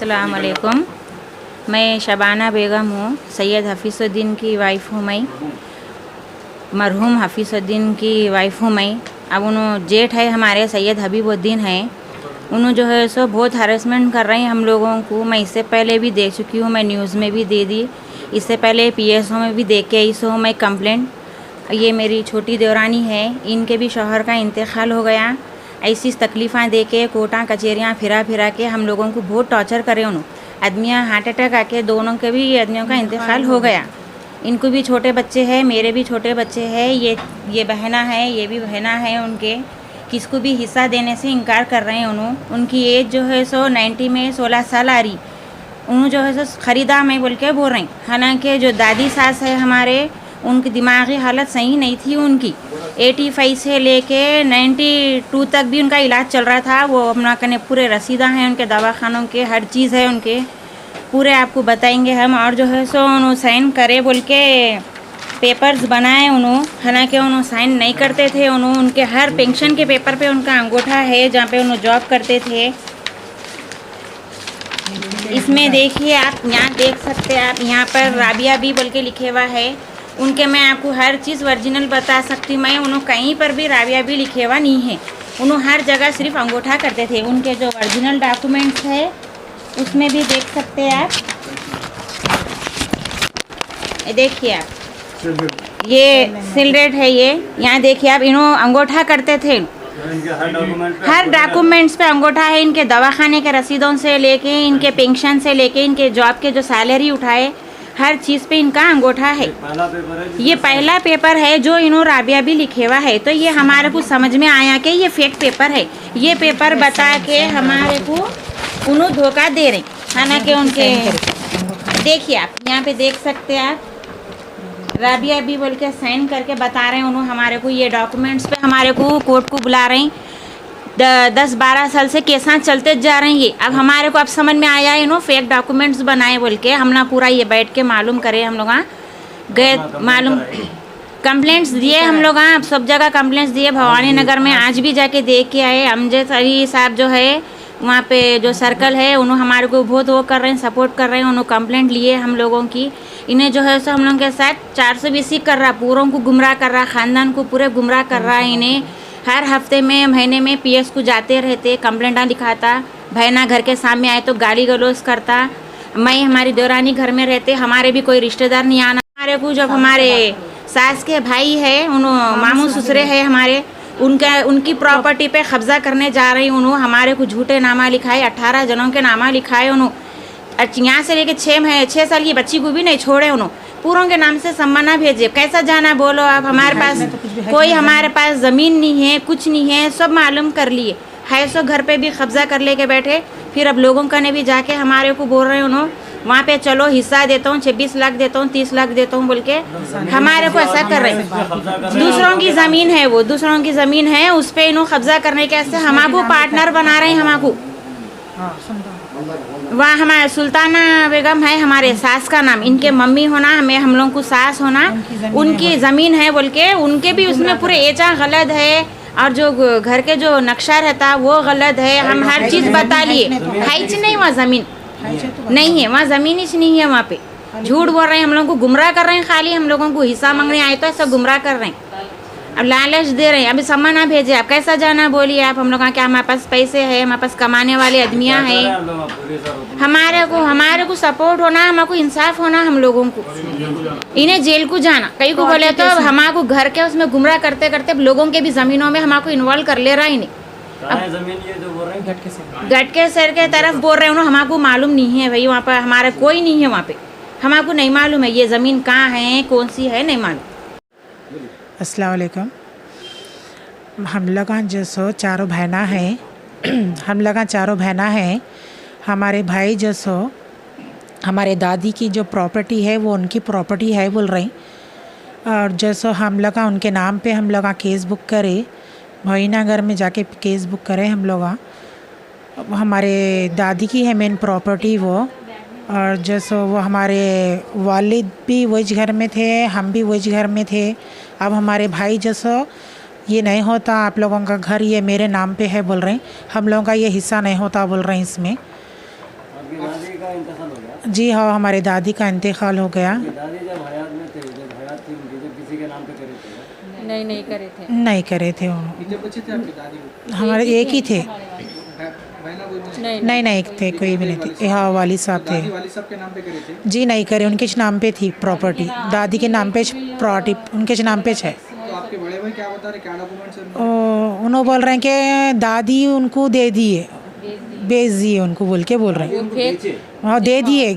अस्सलाम वालेकुम। मैं शबाना बेगम हूँ, सैयद हफ़ीज़ुद्दीन की वाइफ़ हूँ मैं, मरहूम हफ़ीज़ुद्दीन की वाइफ़ हूँ मैं। अब उन्होंने जेठ है हमारे सैयद हबीबुद्दीन हैं, उन्होंने जो है सो बहुत हरासमेंट कर रहे हैं हम लोगों को। मैं इससे पहले भी दे चुकी हूँ, मैं न्यूज़ में भी दे दी, इससे पहले PSO में भी दे के आई सो मैं कंप्लेंट। ये मेरी छोटी देवरानी है, इनके भी शौहर का इंतकाल हो गया। ऐसी तकलीफ़ां दे के कोर्टां कचहरियाँ फिरा के हम लोगों को बहुत टॉर्चर करे। उन्होंने आदमियाँ हार्ट अटैक आके दोनों के भी आदमियों का इंतकाल हो गया। इनको भी छोटे बच्चे हैं, मेरे भी छोटे बच्चे हैं। ये बहना है, ये भी बहना है उनके, किसको भी हिस्सा देने से इनकार कर रहे हैं। उनकी एज जो है सो 90 में 16 साल आ रही। उन्होंने जो है सो ख़रीदा मैं बोल के बोल रही। हालांकि जो दादी सास है हमारे, उनकी दिमागी हालत सही नहीं थी। उनकी 85 से लेके 92 तक भी उनका इलाज चल रहा था। वो अपना कने पूरे रसीदा हैं उनके दवाखानों के, हर चीज़ है उनके, पूरे आपको बताएंगे हम। और जो है सो उन्होंने साइन करे बोल के पेपर्स बनाए उन्होंने, हालांकि उन्होंने साइन नहीं करते थे। उनके हर पेंशन के पेपर पे उनका अंगूठा है जहाँ पे उन्होंने जॉब करते थे। इसमें देखिए आप, यहाँ देख सकते हैं आप, यहाँ पर राबिया भी बोल के लिखे हुआ है उनके। मैं आपको हर चीज़ ओरिजिनल बता सकती हूँ। मैं उन्होंने कहीं पर भी राबिया भी लिखे हुआ नहीं है। उन्होंने हर जगह सिर्फ अंगूठा करते थे। उनके जो ओरिजिनल डॉक्यूमेंट्स है उसमें भी देख सकते हैं आप, देखिए आप, ये सिल रेट है ये, यहाँ देखिए आप, इन्होंने अंगूठा करते थे। हर डॉक्यूमेंट्स पे अंगूठा है। इनके दवाखाने के रसीदों से लेके, इनके पेंशन से लेके, इनके जॉब के जो सैलरी उठाए, हर चीज़ पे इनका अंगूठा है। ये पहला पेपर है जो इन्होंने राबिया भी लिखे हुआ है। तो ये हमारे को समझ में आया कि ये फेक पेपर है। ये पेपर बता के हमारे को उन्होंने धोखा दे रहे। हालांकि उनके देखिए आप, यहाँ पे देख सकते हैं आप, राबिया भी बोल के साइन करके बता रहे हैं उन्होंने हमारे को। ये डॉक्यूमेंट्स पे हमारे को कोर्ट को बुला रहे हैं। 10-12 साल से केसा चलते जा रहे हैं ये। अब हमारे को अब समझ में आया है इन्होंने फेक डॉक्यूमेंट्स बनाए बोल के। हम ना पूरा ये बैठ के मालूम करे, हम लोग गए मालूम, कंप्लेंट्स दिए हम लोग, सब जगह कंप्लेंट्स दिए। भवानी नगर में आज भी जाके देख के आए। अमजद अली साहब जो है वहाँ पे जो सर्कल है, उन्होंने हमारे को बहुत वो कर रहे हैं, सपोर्ट कर रहे हैं। उन्होंने कंप्लेंट लिए हम लोगों की। इन्हें जो है सो हम लोगों के साथ 420 कर रहा, पूरों को गुमराह कर रहा, ख़ानदान को पूरे गुमराह कर रहा है। इन्हें हर हफ्ते में, महीने में PS को जाते रहते, कंप्लेंटा लिखाता। बहना घर के सामने आए तो गाली गलौज करता। मैं, हमारी देवरानी घर में रहते, हमारे भी कोई रिश्तेदार नहीं आना। हमारे को जब हमारे सास के भाई है, उन्होंने मामू ससुरे है हमारे, उनकी प्रॉपर्टी पे कब्जा करने जा रही। उन्होंने हमारे को झूठे नामा लिखाए, 18 जनों के नामा लिखाए। उन्होंने यहाँ से लेके 6 साल की बच्ची को भी नहीं छोड़े। उन्होंने पूरों के नाम से सम्माना भेजे। कैसा जाना बोलो आप? हमारे पास कोई, हमारे पास ज़मीन नहीं है, कुछ नहीं है, सब मालूम कर लिए है। सो घर पे भी कब्जा कर लेके बैठे। फिर अब लोगों का ने भी जाके हमारे को बोल रहे हैं उन्होंने वहाँ पे चलो हिस्सा देता हूँ, 26 लाख देता हूँ, 30 लाख देता हूँ बोल के हमारे को ऐसा कर रहे हैं। दूसरों की ज़मीन है, वो दूसरों की ज़मीन है, उस पर इन्हों कब्जा करने के ऐसे हमारे पार्टनर बना रहे हैं। हमारे वहाँ हमारे सुल्ताना बेगम है हमारे सास का नाम, इनके मम्मी होना, हमें हम लोगों को सास होना, उनकी ज़मीन है बोल के उनके भी उसमें पूरे एचा गलत है। और जो घर के जो नक्शा रहता वो गलत है। हम हर चीज़ बता लिए, हाइच नहीं, वहाँ ज़मीन नहीं है, वहाँ ज़मीन ही नहीं है। वहाँ पे झूठ बोल रहे हैं, हम लोगों को गुमराह कर रहे हैं। खाली हम लोगों को हिस्सा मांगने आए तो ऐसा गुमराह कर रहे हैं। अब लालच दे रहे हैं। अभी सम्मान ना भेजे, आप कैसा जाना बोलिए आप? हम लोग क्या हमारे पास पैसे है, हमारे पारे कमाने वाले आदमियाँ हैं। हमारे को सपोर्ट होना, हमारे को इंसाफ होना। हम लोगों को इन्हें जेल को जाना, कहीं को बोले तो हमारे को घर के उसमें गुमराह करते करते लोगों के भी ज़मीनों में हमारे को इन्वॉल्व कर ले रहा है। इन्हें गट के सर के तरफ बोल रहे हैं। हमारे को मालूम नहीं है भाई, वहाँ पर हमारा कोई नहीं है। वहाँ पे हमारे को नहीं मालूम है ये ज़मीन कहाँ है, कौन सी है, नहीं मालूम। अस्सलाम वालेकुम। हम लोग जो सो चारों बहना हैं हम लोग चारों बहना हैं। हमारे भाई जो सो हमारे दादी की जो प्रॉपर्टी है वो उनकी प्रॉपर्टी है बोल रहे। और जो सो हम लोग उनके नाम पे हम लोग केस बुक करे, भवानीनगर में जाके केस बुक करे हम लोग। हमारे दादी की है मेन प्रॉपर्टी वो। और जो सो वो हमारे वालिद भी वही घर में थे, हम भी वही घर में थे। अब हमारे भाई जो सो ये नहीं होता, आप लोगों का घर ये मेरे नाम पे है बोल रहे हैं, हम लोगों का ये हिस्सा नहीं होता बोल रहे हैं इसमें। दादी का इंतकाल हो गया। जी हाँ, हमारे दादी का इंतकाल हो गया। दादी जब हयात में थे, जब हयात थी उनकी, जब किसी के नाम पे करे थे? नहीं करे थे। नहीं करे थे उन्होंने। कितने बच्चे थे आपकी दादी को? हमारे एक ही थे। बहना कोई नहीं थे, कोई भी नहीं थे। हाँ, वालिद साहब थे। दादी वालिद साहब के नाम पे करे थे? जी नहीं करे, उनके नाम पे थी प्रॉपर्टी। दादी के नाम पे प्रॉपर्टी उनके नाम पे है। तो आपके बड़े भाई क्या बता रहे, क्या डॉक्यूमेंट्स है उनके? उन्होंने बोल रहे हैं कि दादी उनको दे दिए, बेच दिए उनको बोल के बोल रहे हैं। हाँ, दे दिए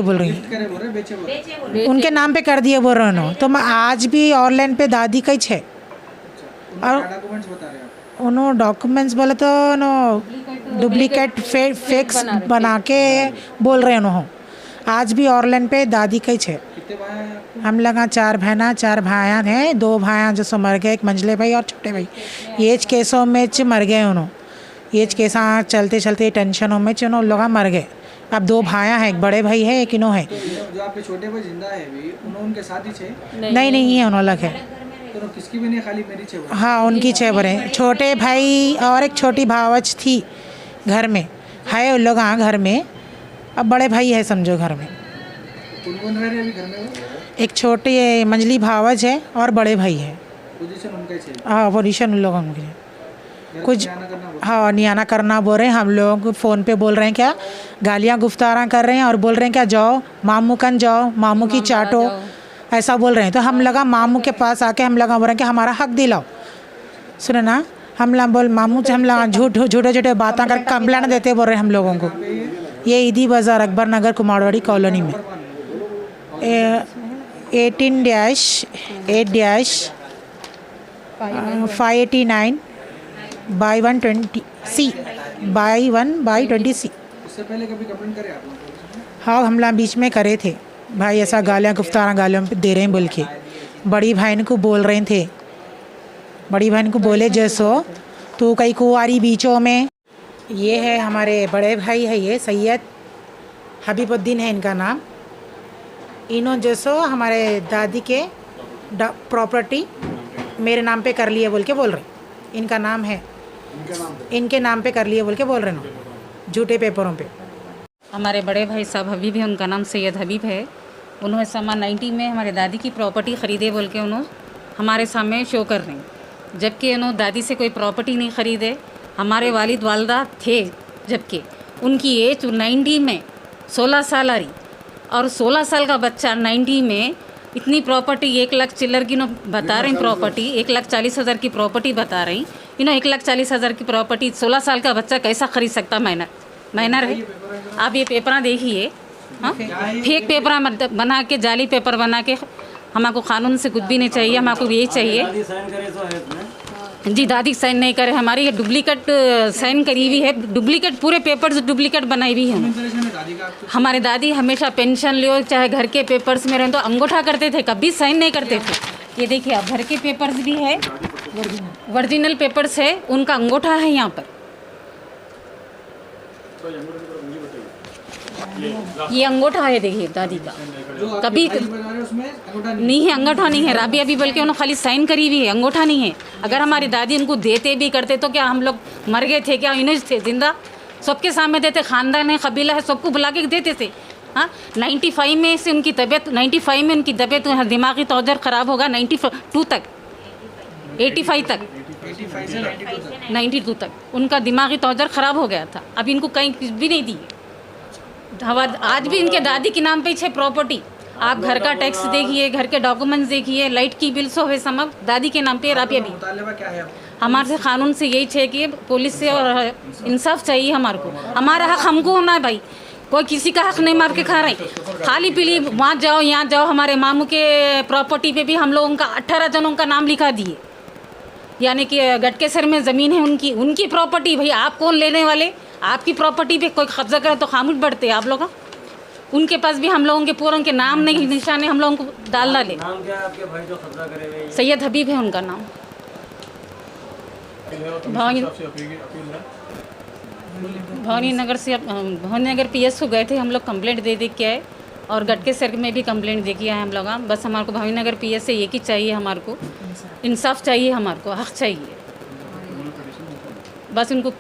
बोल रही हैं। करे बोल रहे, बेचे बोल रहे? उनके नाम पे कर दिए बोल रहे हैं। तो मैं आज भी ऑनलाइन पे दादी का ही है। और डॉक्यूमेंट्स बता रहे हैं आप? उन्होंने डॉक्यूमेंट्स बोले तो डुप्लीकेट फेक्स बना के बोल रहे हैं उन्होंने। आज भी ऑनलाइन पे दादी का ही है। कितने भाई हैं आपको? हम लोग 4 बहना 4 भाइयाँ हैं। 2 भाइयाँ जो सो मर गए, एक मंझले भाई और छोटे भाई। एज केसों में मर गए उन्होंने। एज केसा चलते चलते टेंशनों में उन्होंने लोग मर गए। अब 2 भाइयाँ हैं, एक बड़े भाई है, एक इनो है। जो आपके छोटे भाई जिंदा है अभी, उन्होंने उनके साथ ही छे? नहीं है, उन्होंने अलग है। तो किसकी भी नहीं, खाली मेरी छे? हाँ, उनकी 6 बड़े छोटे भाई और एक छोटी भावच थी घर में है। उन लोग हाँ घर में। अब बड़े भाई है समझो घर में। कौन कौन रह रहे हैं अभी घर में? वो एक छोटी मंजली भावज है और बड़े भाई है। पोजीशन उनका छे? हाँ, पोजीशन उन लोगों की है। घर कुछ में आना करना बोल? हाँ, नियाना करना बोल रहे हैं। हम लोग फ़ोन पे बोल रहे हैं क्या, गालियाँ गुफ्तारा कर रहे हैं और बोल रहे हैं क्या, जाओ मामू कन जाओ, मामू की चाटो, ऐसा बोल रहे हैं। तो हम लगा मामू के पास आके हम लगा बोल रहे हैं कि हमारा हक दिलाओ। सुने ना, हम लोग बोल मामू से हम लोग झूठे बातें कर कंप्लेंट देते बोल रहे हैं हम लोगों को। ये ईदी बाज़ार अकबर नगर कुमारवाड़ी कॉलोनी में 18-589/120C/1/20C। इससे पहले कभी कंप्लेंट करे आप लोग? हाँ, हम लोग बीच में करे थे भाई, ऐसा गालियाँ गुफ्तारा गालियों पे दे रहे हैं बोल के। बड़ी बहन को बोल रहे थे, बड़ी बहन को बोले जैसो तू कई कुंवारी बीचों में। ये है हमारे बड़े भाई है, ये सैयद हबीबुद्दीन है इनका नाम। इन्हों जैसो हमारे दादी के प्रॉपर्टी मेरे नाम पे कर लिए बोल के बोल रहे। इनका नाम है, इनके नाम पे कर लिए बोल के बोल रहे ना, झूठे पेपरों पे। हमारे बड़े भाई साहब हबीब है, उनका नाम सैयद हबीब है। उन्होंने समा 90 में हमारे दादी की प्रॉपर्टी ख़रीदे बोल के उन्होंने हमारे सामने शो कर रहे हैं, जबकि उन्होंने दादी से कोई प्रॉपर्टी नहीं ख़रीदे। हमारे वालिद वालदा थे, जबकि उनकी एज 90 में 16 साल आ रही, और 16 साल का बच्चा 90 में इतनी प्रॉपर्टी 1 लाख चिल्लर की बता रहे हैं। प्रॉपर्टी 1,40,000 की प्रॉपर्टी बता रही। 1,40,000 की प्रॉपर्टी 16 साल का बच्चा कैसा खरीद सकता? माइनर है। आप ये पेपर देखिए, हाँ, फेक पेपर बना के, जाली पेपर बना के। हमको कानून से कुछ भी नहीं चाहिए, हमको ये चाहिए। दादी साइन करे तो है इसमें? जी, दादी साइन नहीं करे, हमारी ये डुप्लीकेट साइन करी हुई है। डुप्लीकेट पूरे पेपर्स डुप्लीकेट बनाई हुई है। दादी का आपको? हमारे दादी हमेशा पेंशन लियो चाहे घर के पेपर्स में रहे तो अंगूठा करते थे, कभी साइन नहीं करते थे। ये देखिए आप, घर के पेपर्स भी है, ओरिजिनल पेपर्स है, उनका अंगूठा है यहाँ पर। ये अंगूठा है, देखिए दादी का। कभी उसमें अंगूठा नहीं है, अंगूठा नहीं है। राबी अभी बल्कि उन्होंने खाली साइन करी हुई है, अंगूठा नहीं है। अगर हमारी दादी उनको देते भी करते तो क्या हम लोग मर गए थे क्या? इन्हें थे जिंदा, सबके सामने देते, ख़ानदान है, कबीला है, सबको बुला के देते थे। हाँ, 95 में से उनकी तबीयत, 95 में उनकी तबीयत, दिमागी तौर ख़राब होगा। 92 तक, 85 तक, 85 से 92 तक उनका दिमागी तौर ख़राब हो गया था। अब इनको कहीं कुछ भी नहीं दी। आज भी इनके दादी के नाम पे 6 प्रॉपर्टी। आप घर का टैक्स देखिए, घर के डॉक्यूमेंट्स देखिए, लाइट की बिल सो है सब दादी के नाम पे। राबिया भी मुतालबा क्या है? हमारे से कानून से यही चाहिए कि पुलिस से और इंसाफ चाहिए हमारे को। हमारा हक हमको होना है भाई, कोई किसी का हक नहीं मार के खा रहे। खाली पीली वहाँ जाओ यहाँ जाओ। हमारे मामू के प्रॉपर्टी पे भी हम लोगों का 18 जनों का नाम लिखा दिए, यानी कि गटकेसर में ज़मीन है उनकी प्रॉपर्टी। भाई आप कौन लेने वाले? आपकी प्रॉपर्टी पे कोई कब्जा करे तो खामोश बढ़ते आप लोग। उनके पास भी हम लोगों के पूरों के नाम नहीं, निशाने हम लोगों को डाल डाले। नाम क्या है आपके भाई जो कब्जा करे हुए? सैयद हबीब है उनका नाम। भवानी नगर से, भवानी नगर PS को गए थे हम लोग, कंप्लेंट दे के आए, और गटके सर में भी कंप्लेंट दे के आए हम लोग। बस हमारे को भवानी नगर PS से एक ही चाहिए, हमारे को इंसाफ चाहिए, हमारे को हक चाहिए। बस उनको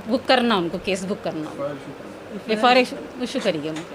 बुक करना, उनको केस बुक करना। एफ आर इशू करिए उनको।